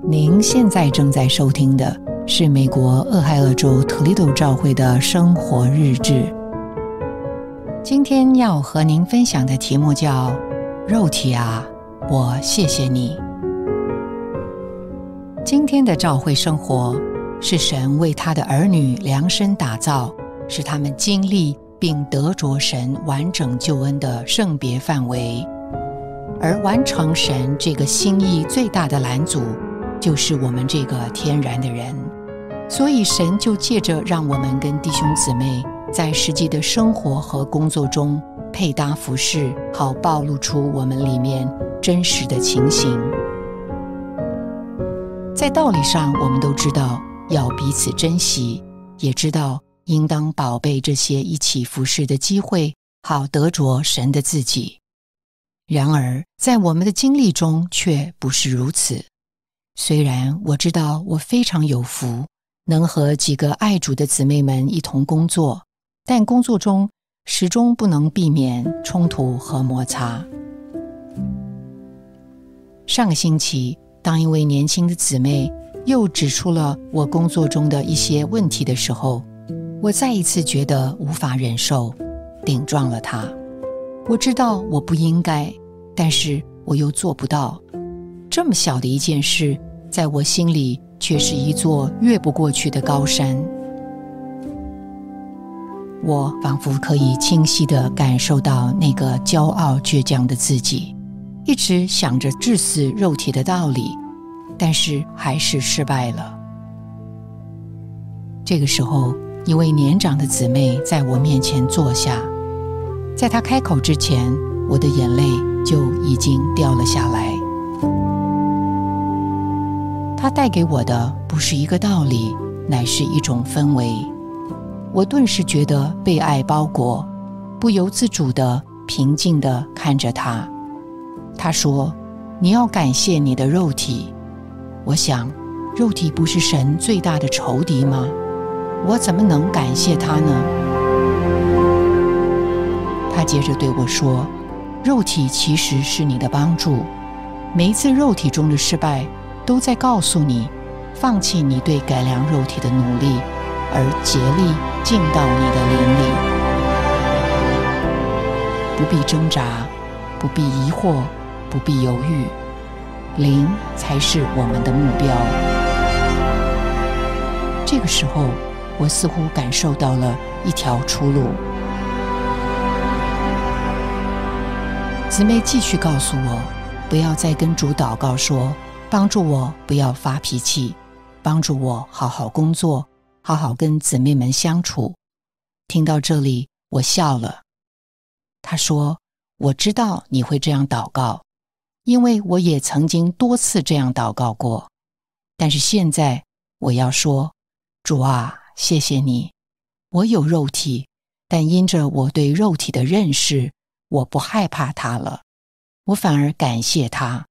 您现在正在收听的是美国俄亥俄州托利多教会的生活日志。今天要和您分享的题目叫肉体啊，我谢谢你。今天的教会生活是神为他的儿女量身打造，使他们经历并得着神完整救恩的圣别范围。而完成神这个心意最大的拦阻，就是我们这个天然的人。所以神就借着让我们跟弟兄姊妹在实际的生活和工作中配搭服饰，好暴露出我们里面真实的情形。在道理上我们都知道要彼此珍惜，也知道应当宝贝这些一起服侍的机会，好得着神的自己。然而在我们的经历中却不是如此。虽然我知道我非常有福，能和几个爱主的姊妹们一同工作，但工作中始终不能避免冲突和摩擦。上个星期，当一位年轻的姊妹又指出了我工作中的一些问题的时候，我再一次觉得无法忍受，顶撞了她。我知道我不应该，但是我又做不到。这么小的一件事，在我心里却是一座越不过去的高山。我仿佛可以清晰地感受到那个骄傲倔强的自己，一直想着治死肉体的道理，但是还是失败了。这个时候，一位年长的姊妹在我面前坐下，在她开口之前，我的眼泪就已经掉了下来。她带给我的不是一个道理，乃是一种氛围。我顿时觉得被爱包裹，不由自主地平静地看着她。她说：你要感谢你的肉体。我想，肉体不是神最大的仇敌吗？我怎么能感谢他呢？他接着对我说，肉体其实是你的帮助，每一次肉体中的失败都在告诉你，放弃你对改良肉体的努力，而竭力进到你的灵里。不必挣扎，不必疑惑，不必犹豫，灵才是我们的目标。这个时候，我似乎感受到了一条出路。姊妹继续告诉我，不要再跟主祷告说，帮助我不要发脾气，帮助我好好工作，好好跟姊妹们相处。听到这里，我笑了。她说，我知道你会这样祷告，因为我也曾经多次这样祷告过。但是现在我要说，主啊，谢谢你，我有肉体，但因着我对肉体的认识，我不害怕它了，我反而感谢它。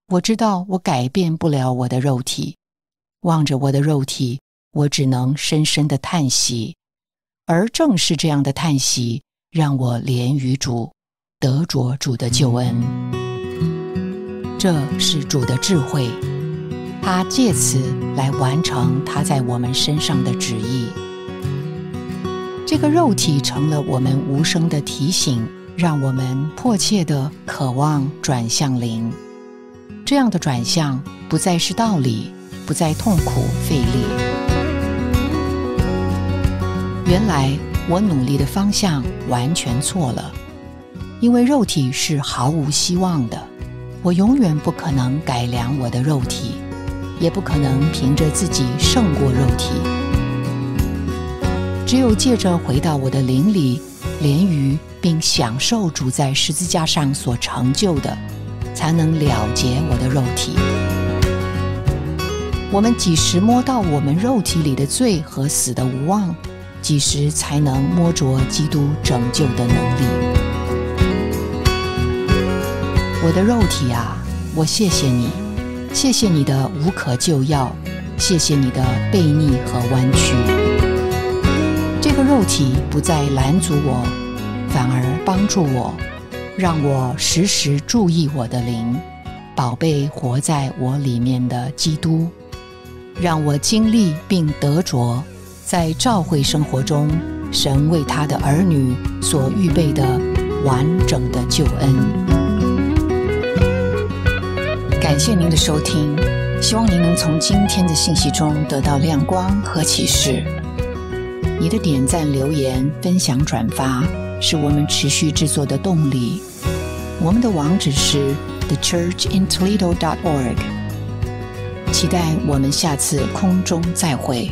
我知道我改变不了我的肉体，望着我的肉体，我只能深深地叹息，而正是这样的叹息，让我怜于主，得着主的救恩。这是主的智慧，他借此来完成他在我们身上的旨意。这个肉体成了我们无声的提醒，让我们迫切地渴望转向灵。这样的转向不再是道理，不再痛苦费力。原来我努力的方向完全错了，因为肉体是毫无希望的，我永远不可能改良我的肉体，也不可能凭着自己胜过肉体。只有借着回到我的灵里，怜于并享受主在十字架上所成就的，才能了结我的肉体。我们几时摸到我们肉体里的罪和死的无望，几时才能摸着基督拯救的能力。我的肉体啊，我谢谢你，谢谢你的无可救药，谢谢你的悖逆和弯曲。这个肉体不再拦阻我，反而帮助我，让我时时注意我的灵，宝贝活在我里面的基督，让我经历并得着在召会生活中神为他的儿女所预备的完整的救恩。感谢您的收听，希望您能从今天的信息中得到亮光和启示。你的点赞、留言、分享、转发是我们持续制作的动力。我们的网址是 thechurchintoledo.org。期待我们下次空中再会。